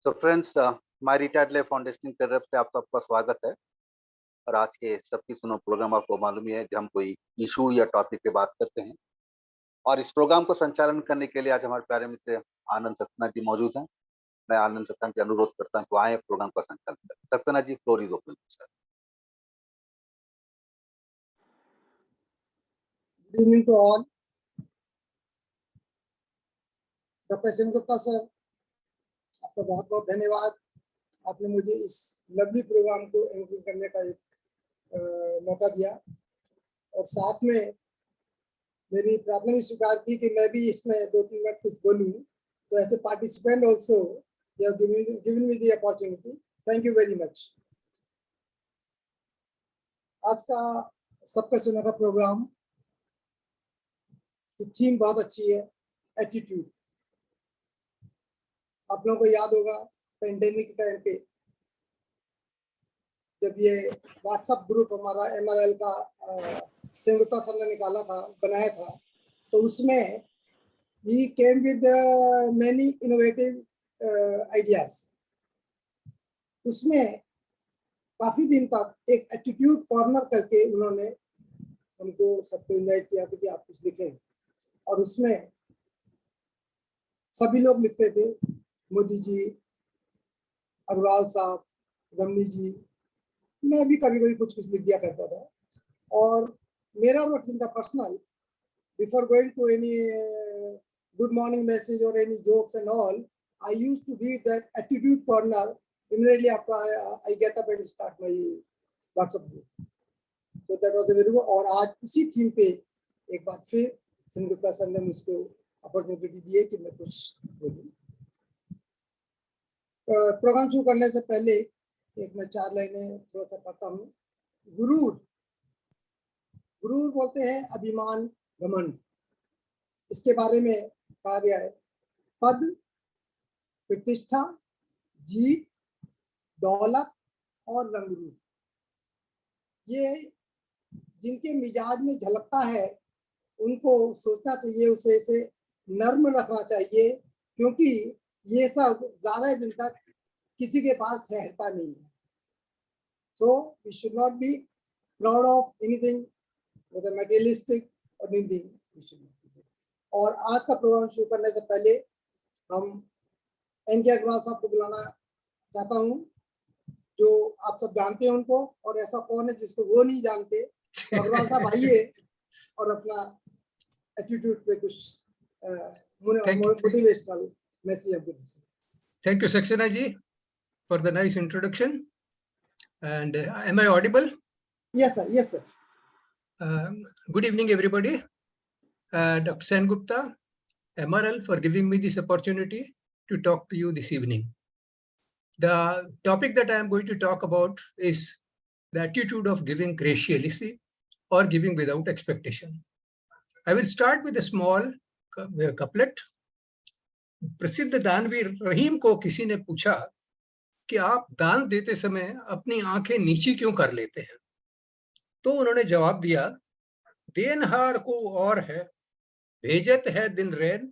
So friends, my retired life foundation की तरफ से आप सबका स्वागत है। और आज के सबकी सुनो प्रोग्राम आपको मालूम ही है कि हम कोई इशू या टॉपिक पे बात करते हैं। और इस प्रोग्राम को संचालन करने के लिए आज हमारे प्यारे मित्र आनंद सक्सेना जी मौजूद हैं। मैं आनंद सक्सेना जी अनुरोध करता हूं कि आए प्रोग्राम का संचालन करें। Saxena ji, floor is open sir. Good evening to all. Doctor Sengupta sir, आपका बहुत बहुत धन्यवाद। आपने मुझे इस लवली प्रोग्राम को एंकर करने का एक मौका दिया और साथ में मेरी प्रार्थना भी स्वीकार की कि मैं भी इसमें 2-3 मिनट कुछ बोलूं। तो ऐसे participant also given me the opportunity. Thank you very much. आज का सबका सुना का प्रोग्राम की थीम बहुत अच्छी है, एटीट्यूड। आप लोगों को याद होगा पेंडेमिक टाइम पे जब ये व्हाट्सएप ग्रुप हमारा MRL का सेनगुप्ता सर ने निकाला था, बनाया था, तो उसमें ही came with many innovative ideas. उसमें काफी दिन तक एक एटीट्यूड कॉर्नर करके उन्होंने हमको सबको इन्वाइट किया था कि आप कुछ लिखें, और उसमें सभी लोग लिखते थे, मोदी जी, अग्रवाल साहब, रमनी जी, मैं भी कभी कभी कुछ लिख दिया करता था। और मेरा रूटीन था personal, before going to any good morning message और any jokes and all, I used to read that attitude corner immediately after I get up and start my WhatsApp group. So that was the very good. और आज उसी theme पे एक बार फिर Sengupta sir ने मुझको opportunity दी है कि मैं कुछ बोलूं। प्रोग्राम शुरू करने से पहले एक मैं 4 लाइनें थोड़ा सा पढ़ता हूँ। गुरूर बोलते हैं अभिमान, घमंड। इसके बारे में कहा गया है, पद, प्रतिष्ठा, जीत, दौलत और रंगरूप, ये जिनके मिजाज में झलकता है उनको सोचना चाहिए, उसे इसे नर्म रखना चाहिए, क्योंकि ये सब ज्यादा दिन तक किसी के पास ठहरता नहीं है। So we should not be proud of anything whether materialistic or anything। और आज का प्रोग्राम शुरू करने से पहले हम एनके अग्रवाल साहब को बुलाना चाहता हूँ, जो आप सब जानते हैं उनको, और ऐसा कौन है जिसको वो नहीं जानते। तो अग्रवाल साहब आइए और अपना एटीट्यूड पे कुछ मोटिवेशनल मैसेज आपको दीजिए। Thank you, Saxena ji, for the nice introduction. And am I audible? Yes, sir. Yes, sir. Good evening, everybody. Dr. Sengupta, MRL, for giving me this opportunity to talk to you this evening. The topic that I am going to talk about is the attitude of giving graciously or giving without expectation. I will start with a small couplet. प्रसिद्ध दानवीर रहीम को किसी ने पूछा कि आप दान देते समय अपनी आंखें नीची क्यों कर लेते हैं, तो उन्होंने जवाब दिया, देनहार को और है, भेजत है दिन रैन,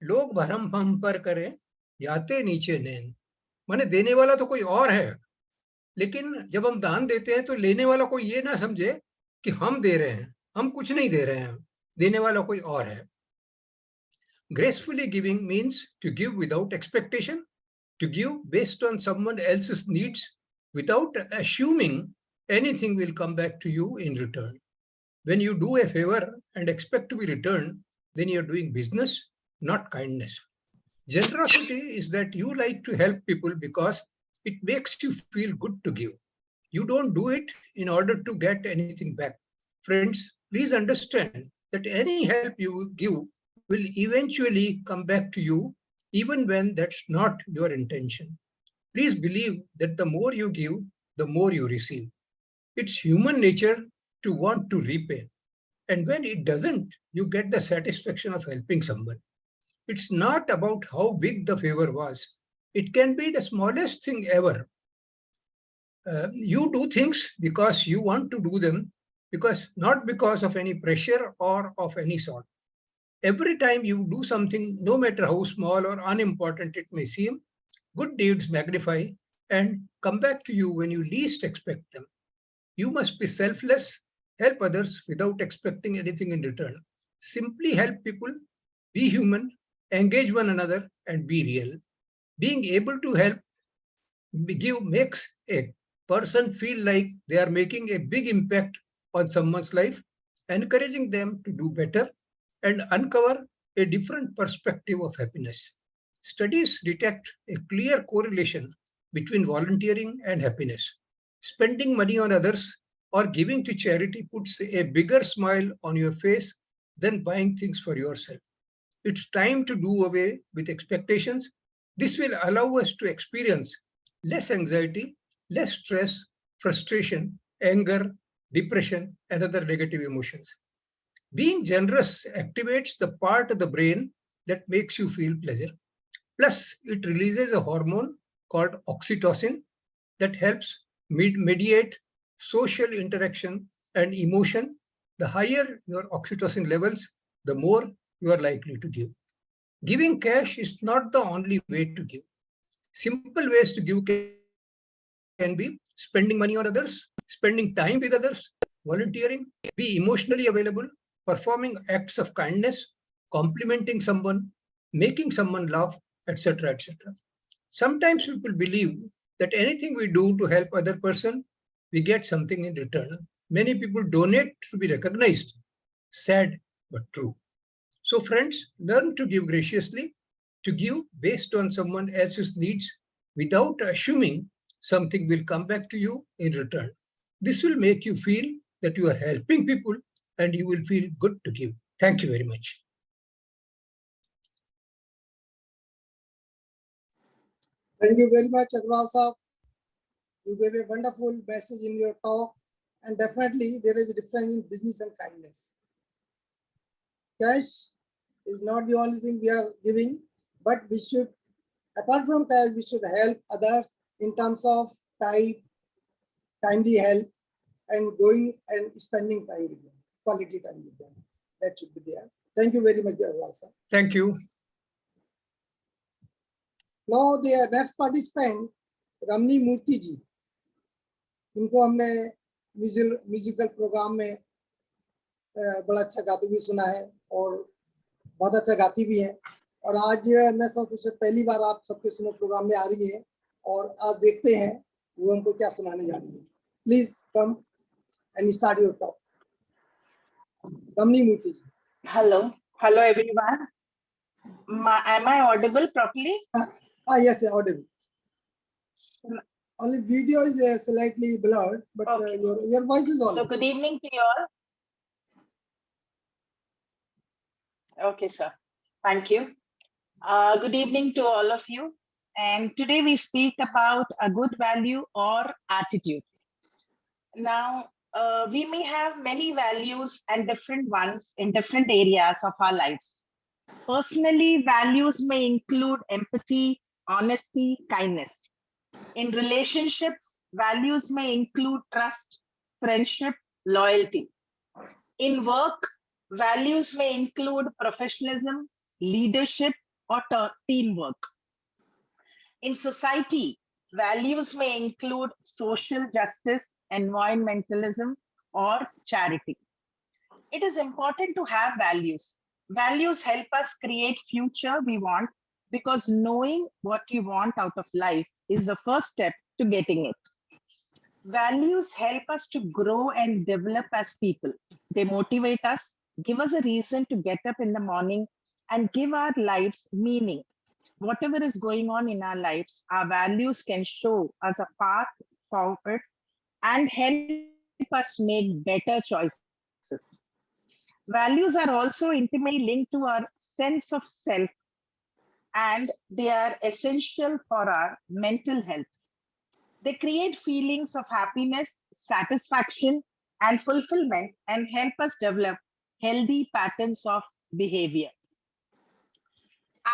लोग भरम हम पर करें, याते नीचे नैन। माने देने वाला तो कोई और है, लेकिन जब हम दान देते हैं तो लेने वाला कोई ये ना समझे कि हम दे रहे हैं, हम कुछ नहीं दे रहे हैं, देने वाला कोई और है। Gracefully giving means to give without expectation, to give based on someone else's needs without assuming anything will come back to you in return. When you do a favor and expect to be returned, then you're doing business, not kindness. Generosity is that you like to help people because it makes you feel good to give. You don't do it in order to get anything back. Friends, please understand that any help you give will eventually come back to you, even when that's not your intention. Please believe that the more you give, the more you receive. It's human nature to want to repay. And when it doesn't, you get the satisfaction of helping someone. It's not about how big the favor was. It can be the smallest thing ever. You do things because you want to do them, not because of any pressure or of any sort. Every time you do something, no matter how small or unimportant it may seem, Good deeds magnify and come back to you when you least expect them. You must be selfless, help others without expecting anything in return. Simply help people, be human, engage one another, and be real. Being able to help give makes a person feel like they are making a big impact on someone's life, encouraging them to do better and uncover a different perspective of happiness. Studies detect a clear correlation between volunteering and happiness. Spending money on others or giving to charity puts a bigger smile on your face than buying things for yourself. It's time to do away with expectations. This will allow us to experience less anxiety, less stress, frustration, anger, depression, and other negative emotions. Being generous activates the part of the brain that makes you feel pleasure. Plus, it releases a hormone called oxytocin that helps mediate social interaction and emotion. The higher your oxytocin levels, the more you are likely to give. Giving cash is not the only way to give. Simple ways to give can be spending money on others, spending time with others, volunteering, be emotionally available, performing acts of kindness, complimenting someone, making someone laugh, etc., etc. Sometimes people believe that anything we do to help other person, we get something in return. Many people donate to be recognized. Sad but true. So friends, learn to give graciously, to give based on someone else's needs without assuming something will come back to you in return. This will make you feel that you are helping people and you will feel good to give. Thank you very much. Thank you very much, Agrawal Saab. You gave a wonderful message in your talk, and definitely there is a difference in business and kindness. Cash is not the only thing we are giving, but we should, apart from cash, we should help others in terms of timely help, and going and spending time with them, quality time with them. That should be there. Thank you very much, Agrawal Saab. Thank you. Now the next participant, रमनी मूर्ति जी, इनको हमने musical program में बड़ा अच्छा गाती भी सुना है और बहुत अच्छा गाती भी है, और आज मैं सबसे पहली बार आप सबके सुनो प्रोग्राम में आ रही है, और आज देखते हैं वो हमको क्या सुनाने जा रही है. Please come and start your talk. Ramani Murthy ji. Hello everyone. Am I audible properly? Yes, audible. Only video is slightly blurred, but okay. Your voice is all. So good evening to you all. Okay, sir. Thank you. Good evening to all of you. And today we speak about a good value or attitude. Now, we may have many values and different ones in different areas of our lives. Personally, values may include empathy, honesty, kindness. In relationships, values may include trust, friendship, loyalty. In work, values may include professionalism, leadership, or teamwork. In society, values may include social justice, environmentalism, or charity. It is important to have values. Values help us create future we want, because knowing what you want out of life is the first step to getting it. Values help us to grow and develop as people. They motivate us, give us a reason to get up in the morning, and give our lives meaning. Whatever is going on in our lives, our values can show us a path forward and help us make better choices. Values are also intimately linked to our sense of self, and they are essential for our mental health. They create feelings of happiness, satisfaction, and fulfillment, and help us develop healthy patterns of behavior.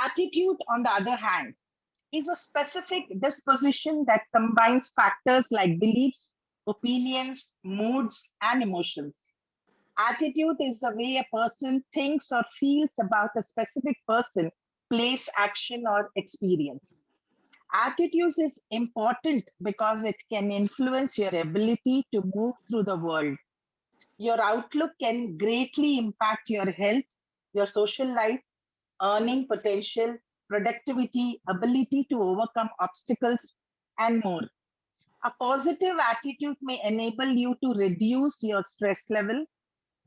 Attitude, on the other hand, is a specific disposition that combines factors like beliefs, opinions, moods, and emotions. Attitude is the way a person thinks or feels about a specific person, place, action, or experience. Attitudes is important because it can influence your ability to move through the world. Your outlook can greatly impact your health, your social life, earning potential, productivity, ability to overcome obstacles, and more. A positive attitude may enable you to reduce your stress level,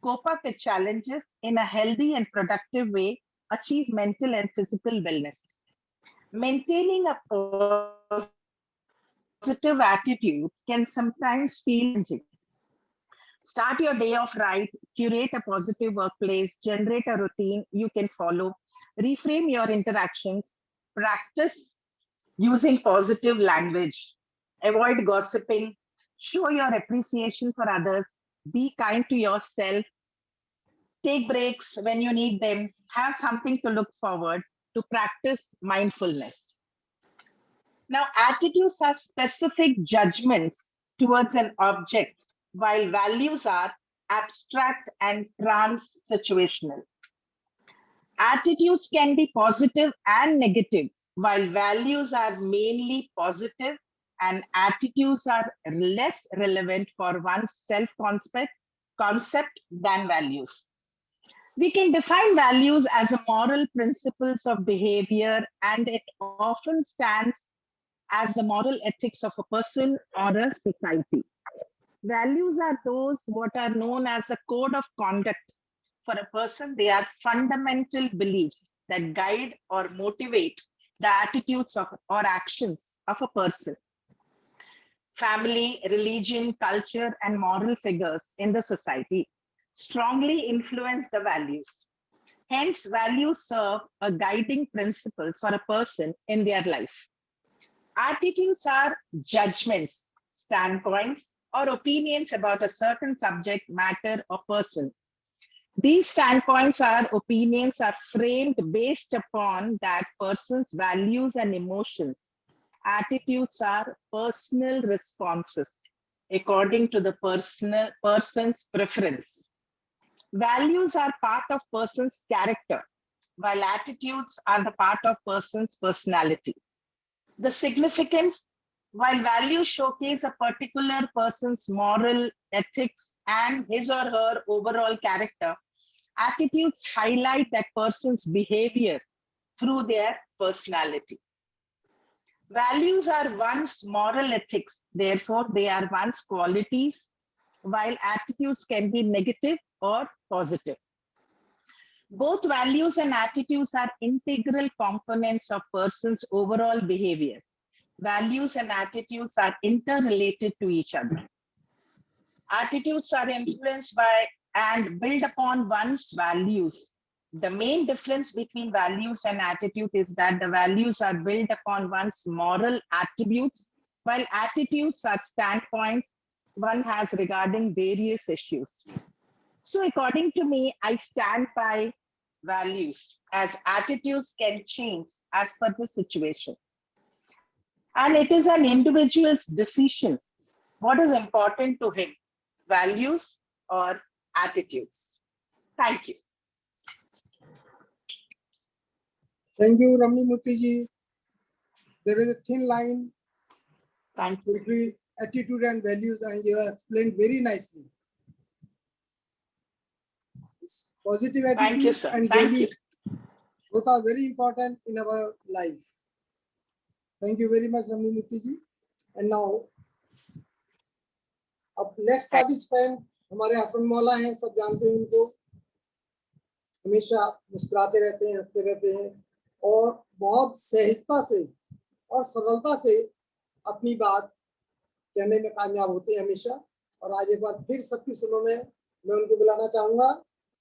cope up with challenges in a healthy and productive way, achieve mental and physical wellness. Maintaining a positive attitude can sometimes feel challenging. Start your day off right, curate a positive workplace, generate a routine you can follow, reframe your interactions, practice using positive language, avoid gossiping, show your appreciation for others, be kind to yourself, take breaks when you need them, have something to look forward to, practice mindfulness. Now, attitudes are specific judgments towards an object, while values are abstract and trans-situational. Attitudes can be positive and negative, while values are mainly positive and attitudes are less relevant for one's self-concept than values. We can define values as a moral principles of behavior, and it often stands as the moral ethics of a person or a society. Values are those what are known as a code of conduct for a person. They are fundamental beliefs that guide or motivate the attitudes of or actions of a person. Family, religion, culture, and moral figures in the society strongly influence the values. Hence, values serve a guiding principles for a person in their life. Attitudes are judgments, standpoints, or opinions about a certain subject, matter, or person. These standpoints or opinions are framed based upon that person's values and emotions. Attitudes are personal responses according to the person's preference. Values are part of person's character, while attitudes are the part of person's personality. The significance, while values showcase a particular person's moral ethics and his or her overall character, attitudes highlight that person's behavior through their personality. Values are one's moral ethics, therefore they are one's qualities, while attitudes can be negative or positive. Both values and attitudes are integral components of person's overall behavior. Values and attitudes are interrelated to each other. Attitudes are influenced by and build upon one's values. The main difference between values and attitude is that the values are built upon one's moral attributes, while attitudes are standpoints one has regarding various issues. So according to me, I stand by values, as attitudes can change as per the situation. And it is an individual's decision what is important to him, values or attitudes. Thank you. Thank you, Ramani Murthy ji. There is a thin line Thank you. between attitude and values, and you have explained very nicely. Positive attitude Thank you, sir. and Thank values you. both are very important in our life. Thank you very much, Ramani Murthy ji. And now, अब next participant हमारे हसन मौला हैं, सब जानते हैं उनको, हमेशा मुस्कुराते रहते हैं, हंसते रहते हैं और बहुत सहजता से और सरलता से अपनी बात कहने में कामयाब होते हैं हमेशा। और आज एक बार फिर सबकी सुनो में मैं उनको बुलाना चाहूंगा,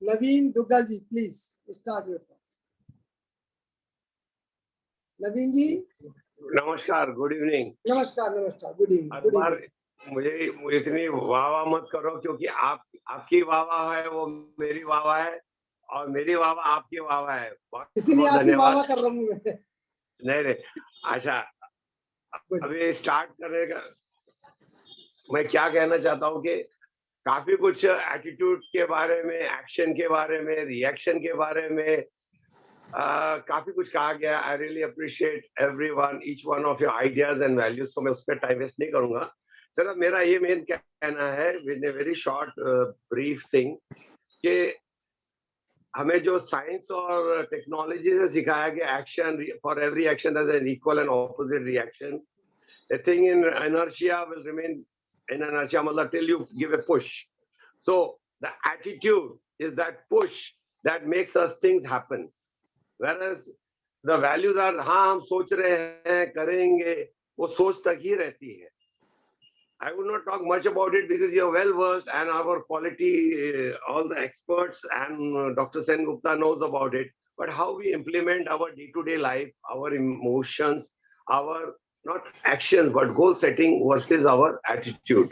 नवीन दुग्गल जी, प्लीज स्टार्ट योर टॉक। नवीन जी नमस्कार, गुड इवनिंग। नमस्कार, नमस्कार, गुड इवनिंग। मुझे इतनी वाह मत करो, क्योंकि आपकी वाह है वो मेरी वाह है और मेरी वाह आपकी वाह है। इसलिए आपकी वाह कर रहा हूँ मैं। नहीं, अच्छा, अभी स्टार्ट करने का मैं क्या कहना चाहता हूँ कि काफी कुछ एटीट्यूड के बारे में, एक्शन के बारे में, रिएक्शन के बारे में काफी कुछ कहा गया. I really appreciate everyone, each one of your ideas and values. तो मैं उस पर टाइम वेस्ट नहीं करूंगा. सर मेरा ये मेन कहना है with a very short brief thing कि हमें जो साइंस और टेक्नोलॉजी से सिखाया गया action, for every action there is an equal and opposite reaction. A thing in inertia will remain in inertia till you give a push. So the attitude is that push that makes us things happen. Whereas the values are, हाँ हम सोच रहे हैं करेंगे, वो सोच तक ही रहती है. I would not talk much about it because you are well versed and our quality, all the experts and Dr. Sen Gupta knows about it. But how we implement our day-to-day life, our emotions, our not actions but goal setting versus our attitude.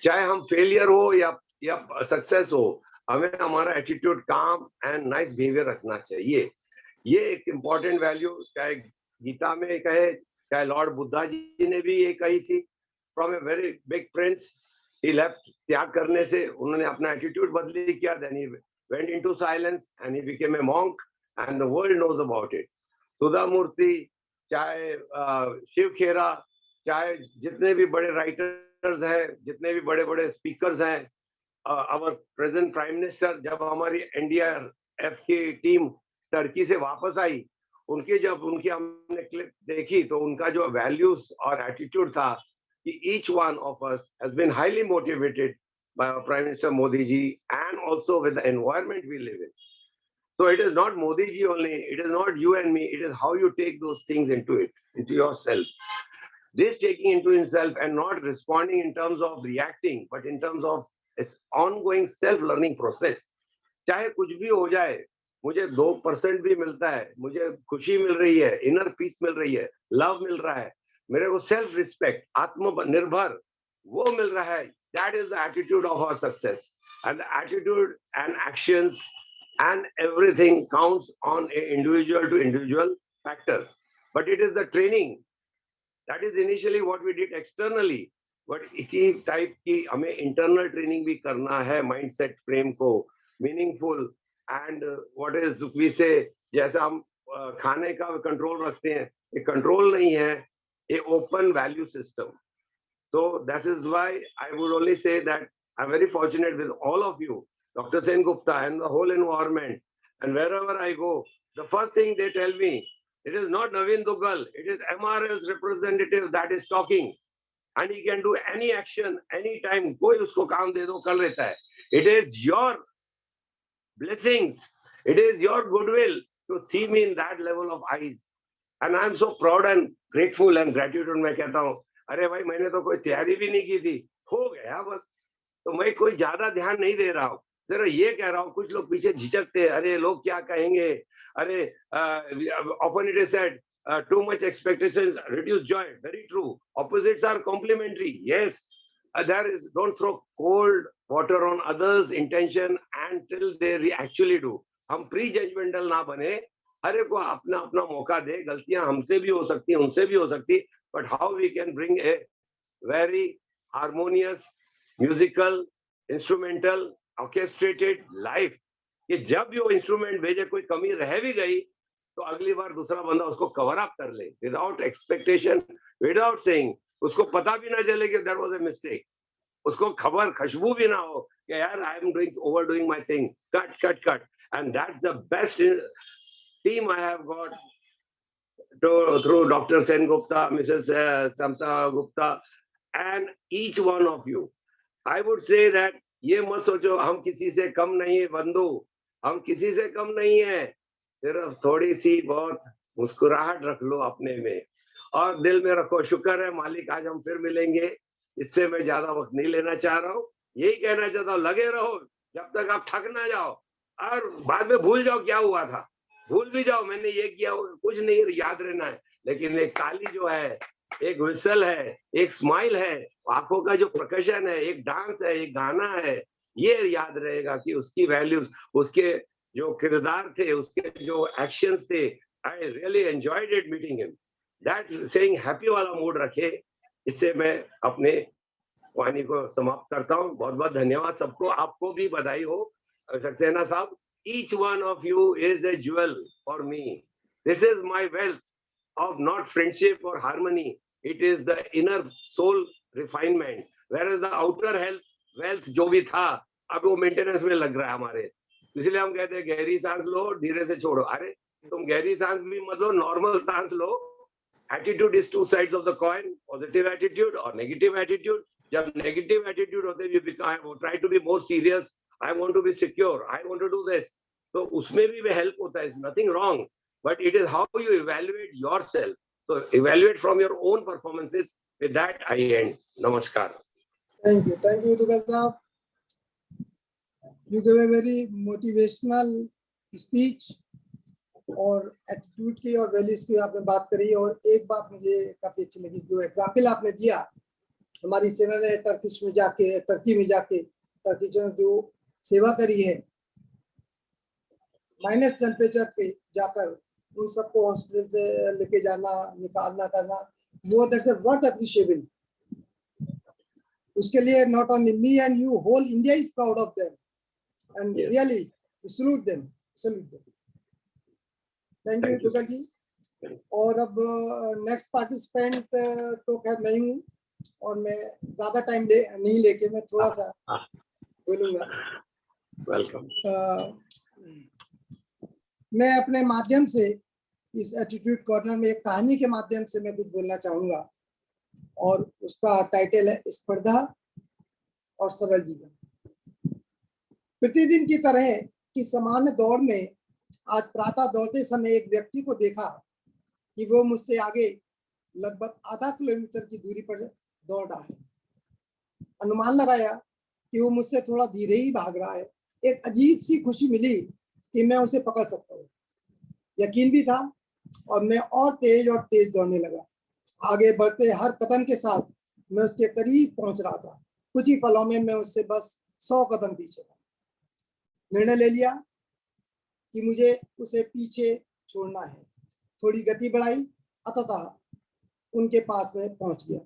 चाहे हम failure हो या success हो, हमें हमारा attitude calm and nice behavior रखना चाहिए. ये एक important value चाहे गीता में कहे, चाहे लॉर्ड बुद्धा जी ने भी ये कही थी. From a very big prince, he left. त्याग करने से उन्होंने अपना attitude बदली किया. Then he went into silence and he became a monk, and the world knows about it. सुधा मूर्ति, चाहे शिव खेरा, चाहे जितने भी बड़े राइटर्स हैं, जितने भी बड़े-बड़े स्पीकर्स हैं, our present प्राइम मिनिस्टर, जब हमारी NDRF की टीम टर्की से वापस आई, उनकी हमने क्लिप देखी तो उनका जो वैल्यूज और एटीट्यूड था, each one of us has been highly motivated by our Prime Minister Modi ji and also with the environment we live in. So it is not Modi ji only, it is not you and me, it is how you take those things into yourself. This taking into himself and not responding in terms of reacting, but in terms of its ongoing self-learning process. चाहे कुछ भी हो जाए, मुझे 2% भी मिलता है, मुझे खुशी मिल रही है, इनर पीस मिल रही है, लव मिल रहा है, मेरे को सेल्फ रिस्पेक्ट, आत्मनिर्भर वो मिल रहा है. That is the attitude of our success, and the attitude and actions and everything counts on a individual to individual factor. But it is the training that is initially what we did externally, but इसी type की हमें internal training भी करना है mindset frame को meaningful and what is we say, जैसा हम खाने का कंट्रोल रखते हैं, ये कंट्रोल नहीं है, a open value system. So that is why I would only say that I'm very fortunate with all of you, Dr. Sen Gupta and the whole environment. And wherever I go, the first thing they tell me, it is not Naveen Duggal, it is MRL's representative that is talking. And he can do any action, anytime. Koi usko kaam de do, kar leta hai. It is your blessings, it is your goodwill to see me in that level of eyes. And I'm so proud and grateful and gratitude. मैं कहता हूँ, अरे भाई मैंने तो कोई तैयारी भी नहीं की थी, हो गया बस. तो मैं कोई ज्यादा ध्यान नहीं दे रहा हूँ, जरा ये कह रहा हूँ. कुछ लोग पीछे झिझकते हैं, अरे लोग क्या कहेंगे, अरे often it is said, too much expectations reduce joy. Very true. Opposites are complementary. Yes, there is, don't throw cold water on others' intention until they actually do. हम pre-judgmental ना बने, हर एक को अपना अपना मौका दे. गलतियां हमसे भी हो सकती हैं, उनसे भी हो सकती, but how we can bring a very harmonious, musical, instrumental, orchestrated life. कि जब भी वो इंस्ट्रूमेंट भेजे कोई कमी रह भी गई तो अगली बार दूसरा बंदा उसको कवर अप कर ले, विदाउट एक्सपेक्टेशन, विदाउट सेइंग. उसको पता भी ना चले कि देयर वाज अ मिस्टेक, उसको खबर खुशबू भी ना हो कि यार I am doing overdoing my thing, cut. And that's the best team I have got through Dr. Sen Gupta, Mrs. Samta Gupta, and each one of you. I would say that ये मत सोचो हम किसी से कम नहीं है बंधु, हम किसी से कम नहीं है, सिर्फ थोड़ी सी बहुत मुस्कुराहट रख लो अपने में और दिल में रखो शुक्र है मालिक आज हम फिर मिलेंगे. इससे मैं ज्यादा वक्त नहीं लेना चाह रहा हूँ, यही कहना चाहता हूँ, लगे रहो जब तक आप थक ना जाओ और बाद में भूल जाओ क्या हुआ था, भूल भी जाओ मैंने ये किया, कुछ नहीं याद रहना है. लेकिन एक ताली जो है, एक विसल है, एक स्माइल है, आंखों का जो प्रकर्षण है, एक डांस है, एक गाना है, ये याद रहेगा कि उसकी वैल्यूज, उसके जो किरदार थे, उसके जो एक्शंस थे. I really enjoyed it meeting him. That saying happy वाला मूड रखे. इससे मैं अपने वाणी को समाप्त करता हूँ. बहुत बहुत धन्यवाद सबको. आपको भी बधाई हो सक्सेना साहब, Each one of you is a jewel for me. This is my wealth of not friendship or harmony. It is the inner soul refinement. Whereas the outer health, wealth जो भी था, अब वो मेंटेनेंस में लग रहा है हमारे. इसलिए हम कहते हैं गहरी सांस लो, धीरे से छोड़ो. अरे तुम गहरी सांस भी मत लो, नॉर्मल सांस लो. Attitude is two sides of the coin, positive attitude or negative attitude. जब negative attitude होते हैं, you become, try to be more serious. I want to be secure. I want to do this. तो उसमें भी help होता है. It's nothing wrong, but it is how you evaluate yourself. So evaluate from your own performances. With that, I end. Namaskar. Thank you, Tugal Saab. You gave a very motivational speech. और attitude की और values की आपने बात करी, और एक बात मुझे काफी अच्छी लगी, जो एग्जाम्पल आपने दिया, हमारी सेना ने टर्की में जाके टर्की जो सेवा करी है, माइनस टेम्परेचर पे जाकर उन सबको हॉस्पिटल से लेके जाना, निकालना करना, वो दैट्स वर्थ अप्रिशिएबल. उसके लिए not only me and you, whole India is proud of them and really salute them. Thank you Duggal ji. और अब नेक्स्ट पार्टिसिपेंट तो खैर मैं हूँ, और मैं ज्यादा टाइम नहीं लेके मैं थोड़ा सा बोलूंगा. वेलकम. मैं अपने माध्यम से इस एटीट्यूड कॉर्नर में एक कहानी के माध्यम से मैं कुछ बोलना चाहूंगा, और उसका टाइटल है स्पर्धा और सरल जीवन. प्रतिदिन की तरह की सामान्य दौड़ में आज प्रातः दौड़ते समय एक व्यक्ति को देखा कि वो मुझसे आगे लगभग आधा किलोमीटर की दूरी पर दौड़ रहा है. अनुमान लगाया कि वो मुझसे थोड़ा धीरे ही भाग रहा है. एक अजीब सी खुशी मिली कि मैं उसे पकड़ सकता हूँ. यकीन भी था, और मैं और तेज दौड़ने लगा. आगे बढ़ते हर कदम के साथ मैं उसके करीब पहुंच रहा था. कुछ ही पलों में मैं उससे बस 100 कदम पीछे था. निर्णय ले लिया कि मुझे उसे पीछे छोड़ना है. थोड़ी गति बढ़ाई, अतः उनके पास में पहुंच गया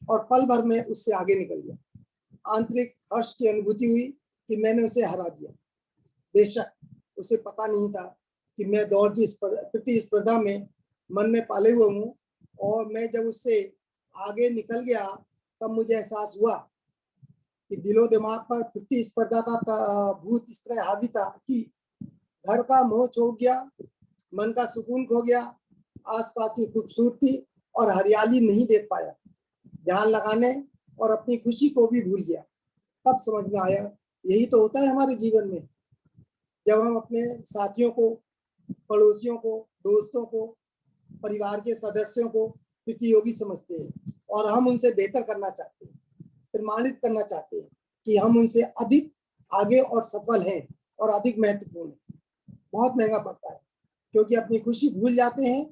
और पल भर में उससे आगे निकल गया. आंतरिक हर्ष की अनुभूति हुई कि मैंने उसे हरा दिया. बेशक उसे पता नहीं था कि मैं दौड़ की प्रतिस्पर्धा में मन में पाले हुआ हूँ, और मैं जब उससे आगे निकल गया तब मुझे एहसास हुआ कि दिलो दिमाग पर प्रतिस्पर्धा का भूत इस तरह हावी था कि घर का मोह छोड़ गया, मन का सुकून खो गया, आसपास की खूबसूरती और हरियाली नहीं देख पाया, ध्यान लगाने और अपनी खुशी को भी भूल गया. तब समझ में आया यही तो होता है हमारे जीवन में, जब हम अपने साथियों को, पड़ोसियों को, दोस्तों को, परिवार के सदस्यों को प्रतियोगी समझते हैं और हम उनसे बेहतर करना चाहते हैं, प्रमाणित करना चाहते हैं कि हम उनसे अधिक आगे और सफल हैं और अधिक महत्वपूर्ण हैं. बहुत महंगा पड़ता है, क्योंकि अपनी खुशी भूल जाते हैं,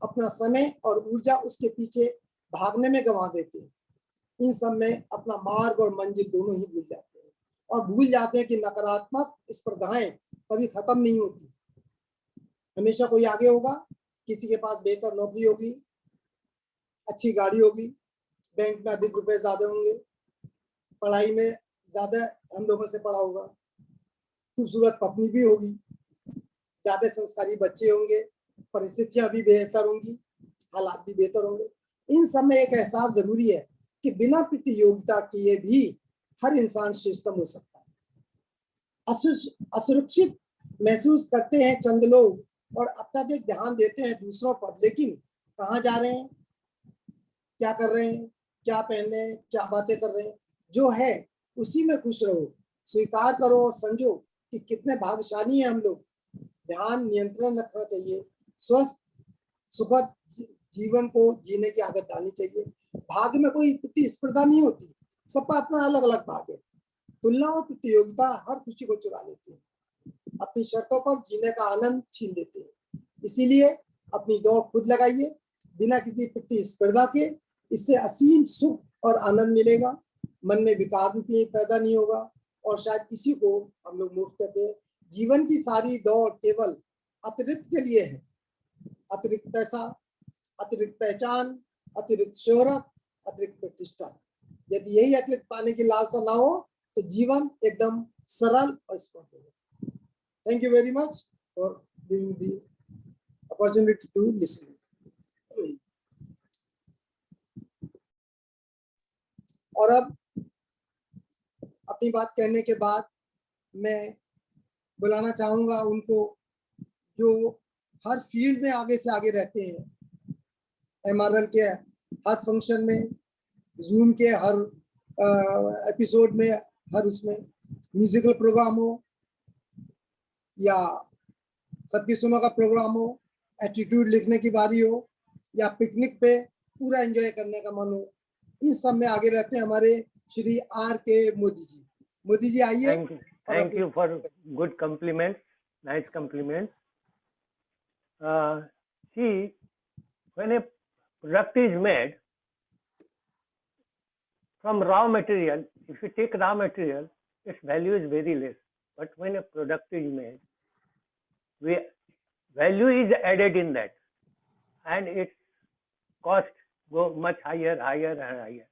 अपना समय और ऊर्जा उसके पीछे भागने में गंवा देते हैं. इन सब में अपना मार्ग और मंजिल दोनों ही भूल जाते हैं, और भूल जाते हैं कि नकारात्मक स्पर्धाएं कभी खत्म नहीं होती. हमेशा कोई आगे होगा, किसी के पास बेहतर नौकरी होगी, अच्छी गाड़ी होगी, बैंक में अधिक रुपए ज्यादा होंगे, पढ़ाई में ज्यादा हम लोगों से पढ़ा होगा, खूबसूरत पत्नी भी होगी, ज्यादा संस्कारी बच्चे होंगे, परिस्थितियां भी बेहतर होंगी, हालात भी बेहतर होंगे. इन सब में एक एहसास जरूरी है कि बिना प्रतियोगिता किए भी हर इंसान श्रेष्ठतम हो सकता है. असुरक्षित महसूस करते हैं चंद लोग और अत्यधिक ध्यान देते हैं दूसरों पर, लेकिन कहाँ जा रहे हैं, क्या कर रहे हैं, क्या पहन रहे हैं, क्या बातें कर रहे हैं, जो है उसी में खुश रहो. स्वीकार करो और समझो कि कितने भाग्यशाली हैं हम लोग. ध्यान नियंत्रण रखना चाहिए. स्वस्थ सुखद जीवन को जीने की आदत डालनी चाहिए. भाग्य में कोई प्रतिस्पर्धा नहीं होती, सबका अपना अलग अलग भाग्य है. तुलना और प्रतियोगिता हर खुशी को चुरा लेती है, अपनी शर्तों पर जीने का आनंद छीन लेते हैं. इसीलिए अपनी दौड़ खुद लगाइए बिना किसी प्रतिस्पर्धा के. इससे असीम सुख और आनंद मिलेगा, मन में विकार भी पैदा नहीं होगा, और शायद इसी को हम लोग मोक्ष कहते हैं. जीवन की सारी दौड़ केवल अतिरिक्त के लिए है. अतिरिक्त पैसा, अतिरिक्त पहचान, अतिरिक्त शोहरत, अतिरिक्त प्रतिष्ठा. यदि यही अतिरिक्त पाने की लालसा ना हो तो जीवन एकदम सरल और स्पष्ट होगा. Thank you very much for giving the opportunity to listen. और अब अपनी बात कहने के बाद मैं बुलाना चाहूंगा उनको जो हर फील्ड में आगे से आगे रहते हैं, MRL के हर फंक्शन में, जूम के हर एपिसोड में, हर उसमें म्यूजिकल प्रोग्राम हो या सबकी सुनो का प्रोग्राम हो, एटीट्यूड लिखने की बारी हो या पिकनिक पे पूरा एंजॉय करने का मन हो, इस सब में आगे रहते हैं हमारे श्री R.K. मोदी जी. मोदी जी आइए. Thank you for good compliments, nice compliments. See, when a product is made from raw material, if you take raw material, its value is very less. But when a product is made, value is added in that, and its cost go much higher and higher.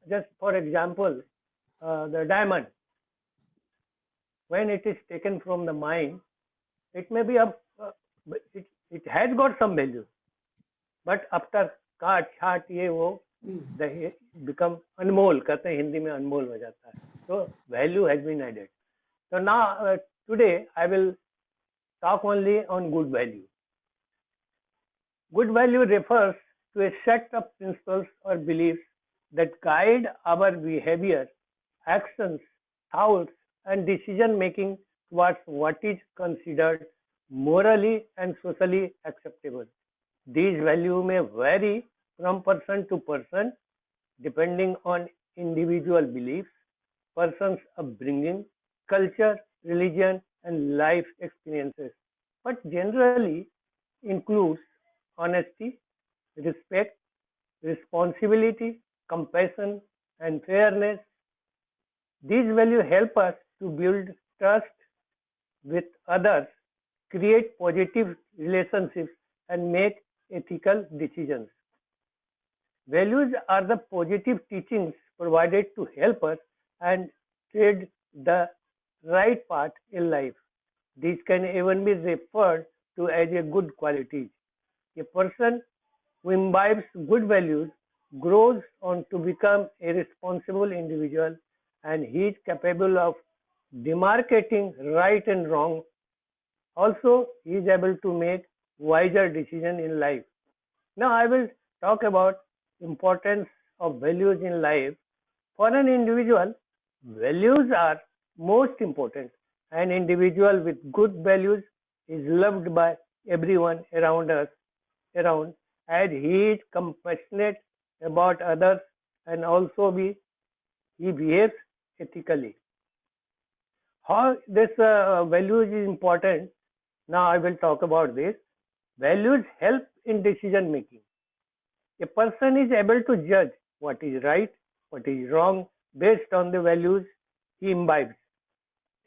Just for example, the diamond, when it is taken from the mine, it may be it has got some value, but after काट छाट ये वो they become अनमोल, कहते हैं हिंदी में अनमोल हो जाता है. So value has been added. So now today I will talk only on good value. Good value refers to a set of principles or beliefs that guide our behavior, actions, thoughts, and decision making towards what is considered morally and socially acceptable. These values may vary from person to person depending on individual beliefs, person's upbringing, culture, religion, and life experiences, but generally includes honesty, respect, responsibility, compassion, and fairness. These values help us to build trust with others, create positive relationships, and make ethical decisions. Values are the positive teachings provided to help us and tread the right path in life. These can even be referred to as a good qualities. A person who imbibes good values grows on to become a responsible individual, and he is capable of demarcating right and wrong. Also, he is able to make wiser decisions in life. Now, I will talk about importance of values in life. For an individual, values are most important. An individual with good values is loved by everyone around as he is compassionate about others and also he behaves ethically. How this values is important? Now I will talk about this. Values help in decision making. A person is able to judge what is right, what is wrong based on the values he imbibes.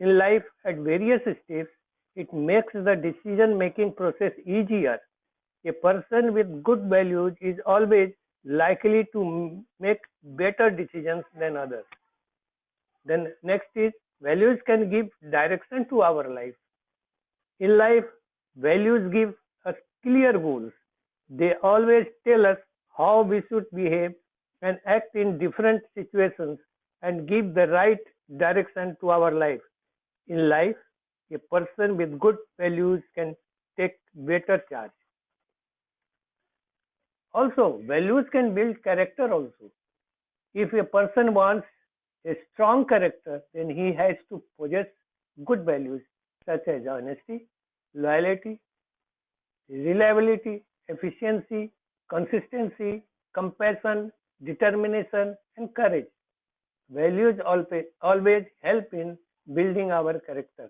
In life, at various steps, it makes the decision making process easier. A person with good values is always likely to make better decisions than others. Then next is values can give direction to our life. In life, values give us clear goals. They always tell us how we should behave and act in different situations and give the right direction to our life. In life, a person with good values can take better charge. Also, values can build character also. If a person wants a strong character, then he has to possess good values such as honesty, loyalty, reliability, efficiency, consistency, compassion, determination, and courage. Values always help in building our character.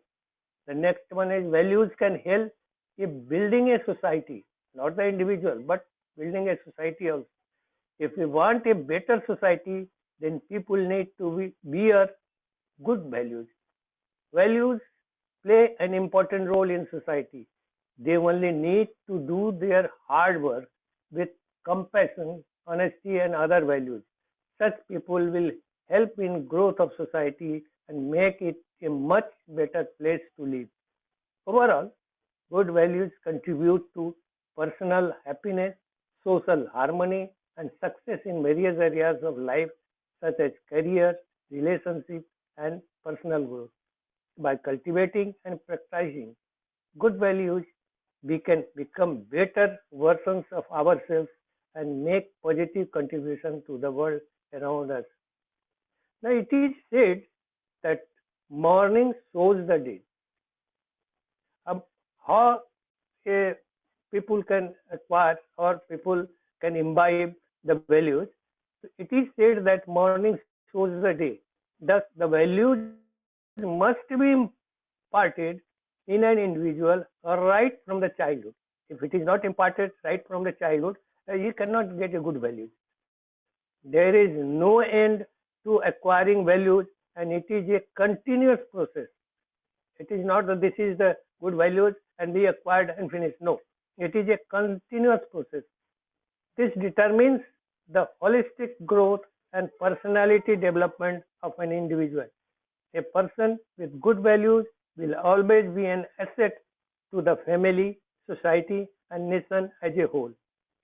The next one is values can help in building a society, not the individual, but building a society also. If we want a better society, then people need to bear good values. Values play an important role in society. They only need to do their hard work with compassion, honesty, and other values. Such people will help in growth of society and make it a much better place to live. Overall, good values contribute to personal happiness, social harmony, and success in various areas of life, such as career, relationships, and personal growth. By cultivating and practicing good values, we can become better versions of ourselves and make positive contribution to the world around us. Now, it is said that morning shows the day. How people can acquire or people can imbibe the values? It is said that morning shows the day. Thus, the values must be imparted in an individual right from the childhood. If it is not imparted right from the childhood, you cannot get a good value. There is no end to acquiring values, and it is a continuous process. It is not that this is the good values and we acquired and finished. No, it is a continuous process. This determines the holistic growth and personality development of an individual. A person with good values will always be an asset to the family, society, and nation as a whole.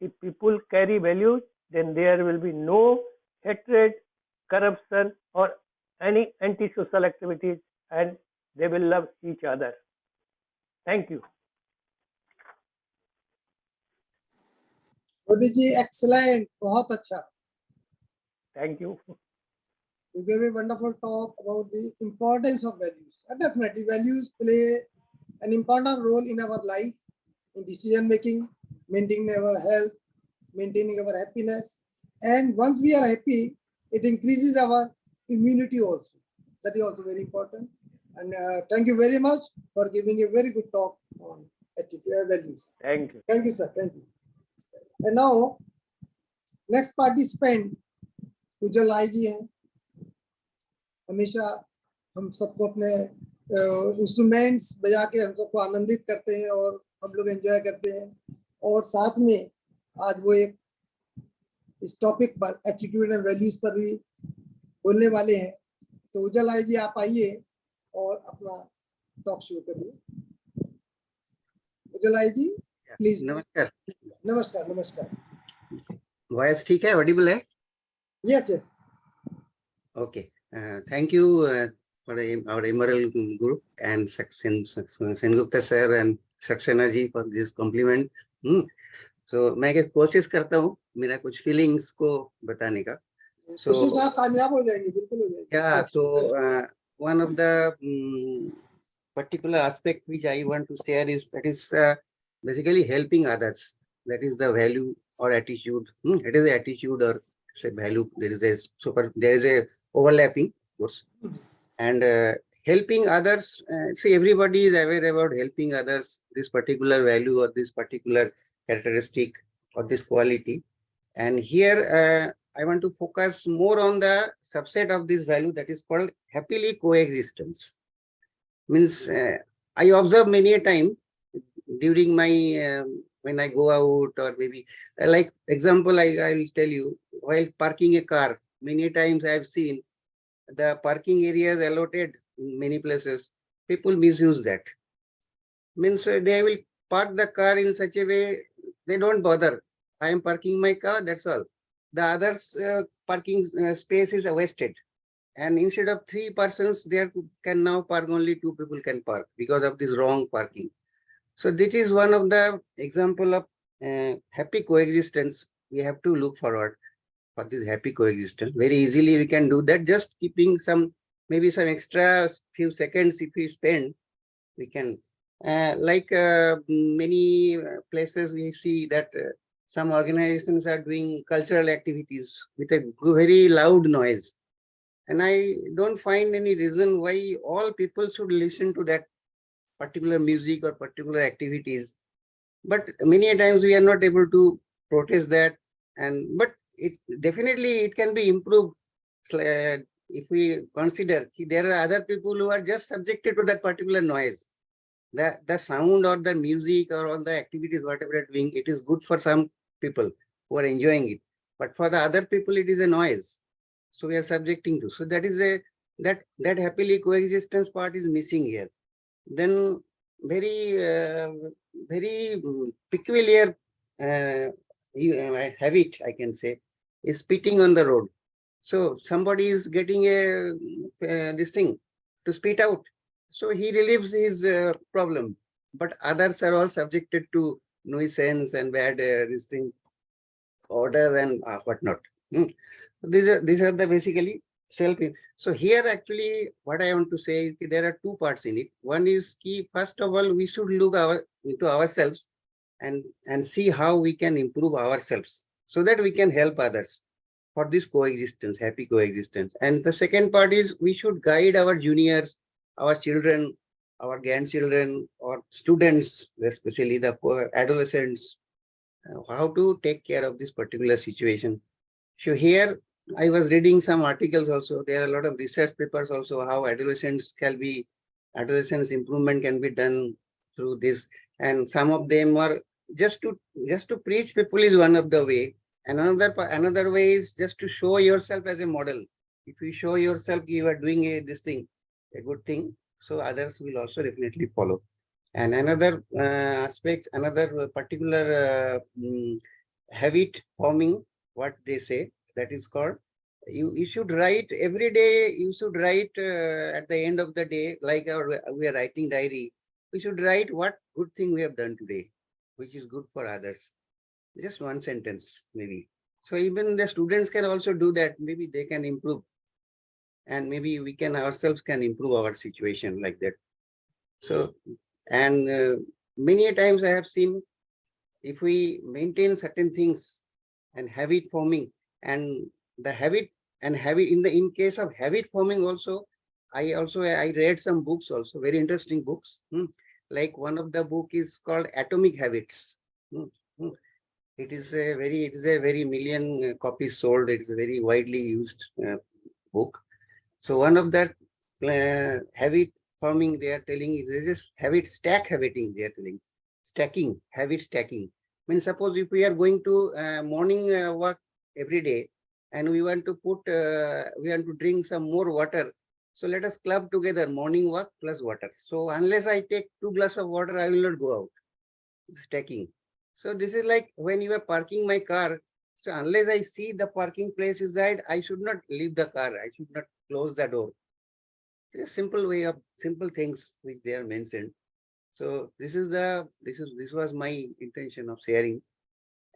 If people carry values, then there will be no hatred, corruption, or any antisocial activities, and they will love each other. Thank you. Modi ji excellent, बहुत अच्छा. Thank you. You gave a wonderful talk about the importance of values. And definitely, values play an important role in our life, in decision making, maintaining our health, maintaining our happiness. And once we are happy, it increases our immunity also. That is also very important. And thank you very much for giving a very good talk on values. Thank you. Thank you, sir. Thank you. And now, next participant, उज्जवल आई जी हैं. हमेशा हम सबको अपने instruments बजा के हम सबको आनंदित करते हैं और हम लोग एंजॉय करते हैं. और साथ में आज वो एक इस टॉपिक पर एटीट्यूड एंड वैल्यूज पर भी बोलने वाले हैं. तो उज्जवल आई जी आप आइए और अपना टॉक शुरू करिए. उज्जवल आई जी प्लीज. नमस्कार. नमस्कार. नमस्कार. वॉइस ठीक है, ऑडिबल है? Yes, yes. Okay. Thank you for our MRL group and Sengupta sir and Saxena ji for this compliment. So मैं कोशिश करता हूँ मेरा कुछ feelings को बताने का. So आप कामयाब हो जाएंगे, बिल्कुल हो जाएंगे. Yeah. So one of the particular aspect which I want to share is that is basically helping others. That is the value or attitude. It is the attitude or say value. There is a overlapping, of course, and helping others. See, everybody is aware about helping others. This particular value or this particular characteristic or this quality, and here I want to focus more on the subset of this value that is called happily coexistence. Means I observe many a time during my when I go out, or maybe like example, I will tell you, while parking a car, many times I have seen the parking areas allotted in many places. People misuse that. Means they will park the car in such a way they don't bother. I am parking my car, that's all. The others parking space is wasted. And instead of 3 persons, there can now park only 2 people can park because of this wrong parking. So this is one of the example of happy coexistence. We have to look forward for this happy coexistence. Very easily we can do that, just keeping some, maybe some extra few seconds if we spend, we can. Like many places we see that some organizations are doing cultural activities with a very loud noise. And I don't find any reason why all people should listen to that particular music or particular activities. But many times we are not able to protest that. But it definitely it can be improved if we consider there are other people who are just subjected to that particular noise. The sound or the music or all the activities, whatever they're doing, it is good for some people who are enjoying it. But for the other people, it is a noise. So we are subjecting to. So that is that happily coexistence part is missing here. Then very peculiar habit, I can say, is spitting on the road. So somebody is getting this thing to spit out. So he relieves his problem, but others are all subjected to nuisance and bad this thing, order and whatnot. These are the basically self. So here actually what I want to say is there are two parts in it. One is key. First of all, we should look into ourselves and see how we can improve ourselves so that we can help others for this coexistence, happy coexistence. And the second part is we should guide our juniors, our children, our grandchildren, or students, especially the adolescents, how to take care of this particular situation. So here I was reading some articles also. There are a lot of research papers also how adolescents improvement can be done through this. And some of them are just to preach people is one of the way. And another way is just to show yourself as a model. If you show yourself you are doing this thing, a good thing, so others will also definitely follow. And another aspect, another particular habit forming, what they say, that is called, you should write every day. You should write at the end of the day, like we are writing diary. We should write what good thing we have done today, which is good for others. Just one sentence, maybe. So even the students can also do that. Maybe they can improve, and maybe we can ourselves can improve our situation like that. So, and many times I have seen, if we maintain certain things and habit forming, and the habit in case of habit forming also, I read some books also, very interesting books. Like one of the book is called Atomic Habits. It is a very million copies sold. It is a very widely used book. So one of that habit forming, they are telling, is just habit habiting. They are telling stacking, habit stacking. I mean, suppose if we are going to morning walk every day, and we want to drink some more water. So let us club together morning walk plus water. So unless I take 2 glasses of water, I will not go out. It's stacking. So this is like when you are parking my car. So unless I see the parking place is right, I should not leave the car. I should not close the door. It's a simple way of simple things which they are mentioned. So this was my intention of sharing,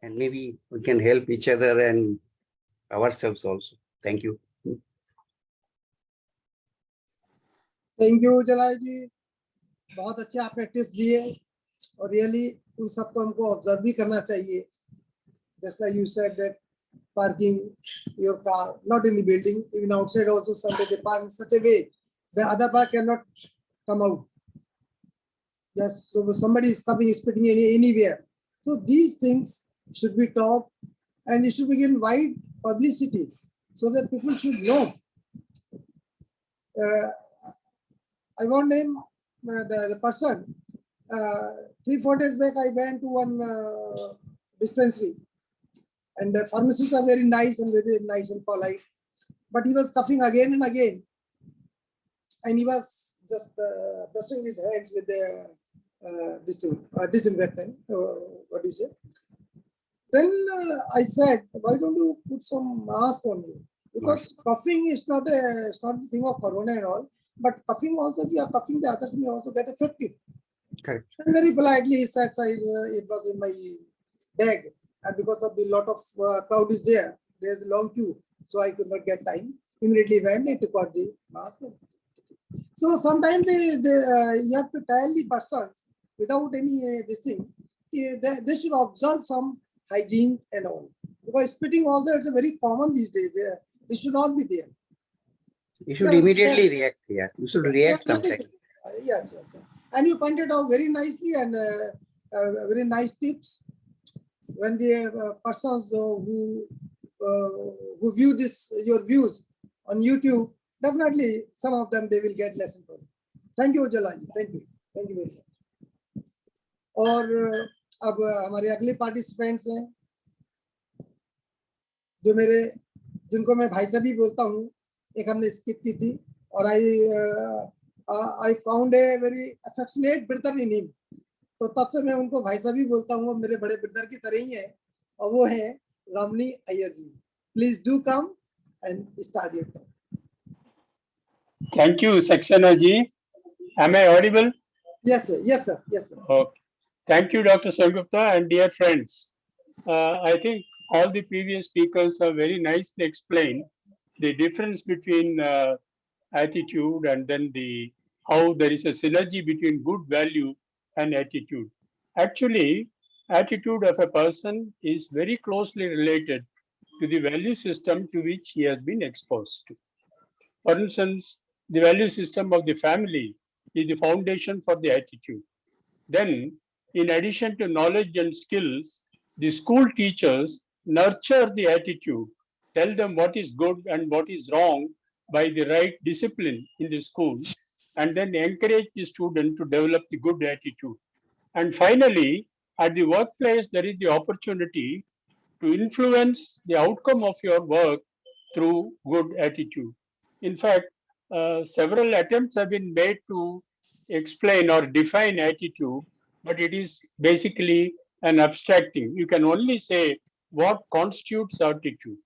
and maybe we can help each other and ourselves also. Thank you. Thank you जलाई जी, बहुत अच्छे आपने tips दिए और really उन सबको हमको observe भी करना चाहिए. Just like you said that parking your car not in the building, even outside also somebody they park in such a way the other car cannot come out. Yes, so somebody is coming, spitting anywhere. So these things should be taught, and it should be given wide publicity so that people should know. I won't name the person. 3-4 days back, I went to one dispensary, and the pharmacists are very nice and polite. But he was coughing again and again, and he was just brushing his hands with the disinfectant. What do you say? Then I said, why don't you put some mask on you? Because coughing is not a thing of corona and all. But coughing also, if you are coughing, the others may also get affected. Correct. And very politely he said, it was in my bag, and because of the lot of crowd is there, there's a long queue, so I could not get time. Immediately went and took out the mask. So sometimes you have to tell the persons without any this thing, they should observe some hygiene and all. Because spitting also it's a very common these days. This should not be there. You should immediately react. Yeah, you should react sometimes. Yes. And you pointed out very nicely and very nice tips. When the persons who view your views on YouTube, definitely some of them they will get lesson from it. Thank you Ujjwala ji. Thank you very much. और अब हमारे अगले participants हैं जिनको मैं भाई साहब भी बोलता हूँ. एक हमने स्किप की थी और I found a very affectionate brother in him. तो तब से मैं उनको भाई साहब ही बोलता हूँ, मेरे बड़े ब्रदर की तरह ही है, और वो है रमनी अय्यर जी. Please do come and start your talk. Thank you, Saxena ji. Am I audible? Yes, sir. Yes, sir. Yes, sir. Okay. Thank you, Dr. Sengupta, and dear friends. I think all the previous speakers have very nicely explained the difference between attitude and then how there is a synergy between good value and attitude. Actually, attitude of a person is very closely related to the value system to which he has been exposed to. For instance, the value system of the family is the foundation for the attitude. Then, in addition to knowledge and skills, the school teachers nurture the attitude, tell them what is good and what is wrong by the right discipline in the school, and then encourage the student to develop the good attitude. And finally, at the workplace, there is the opportunity to influence the outcome of your work through good attitude. In fact, several attempts have been made to explain or define attitude, but it is basically an abstract thing. You can only say what constitutes attitude.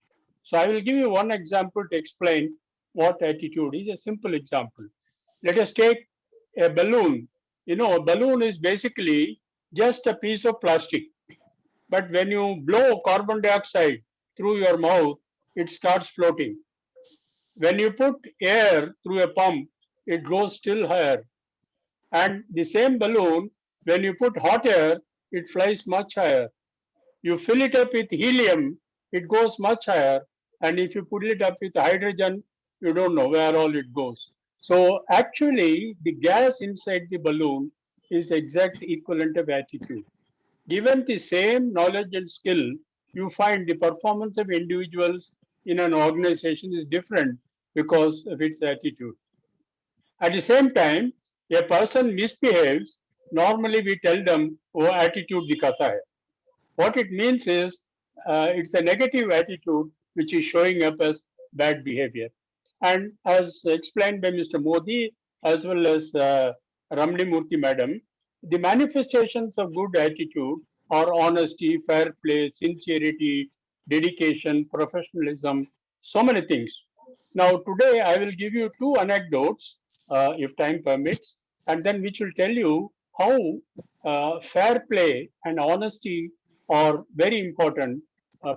So I will give you one example to explain what attitude is, a simple example. Let us take a balloon. You know, a balloon is basically just a piece of plastic. But when you blow carbon dioxide through your mouth, it starts floating. When you put air through a pump, it goes still higher. And the same balloon, when you put hot air, it flies much higher. You fill it up with helium, it goes much higher. And if you put it up with hydrogen, you don't know where all it goes. So actually, the gas inside the balloon is exact equivalent of attitude. Given the same knowledge and skill, you find the performance of individuals in an organization is different because of its attitude. At the same time, a person misbehaves, normally we tell them, oh, attitude dikhata hai. What it means is, it's a negative attitude which is showing up as bad behavior. And as explained by Mr. Modi, as well as Ramani Murthy Madam, the manifestations of good attitude are honesty, fair play, sincerity, dedication, professionalism, so many things. Now, today I will give you two anecdotes, if time permits, and then which will tell you how fair play and honesty are very important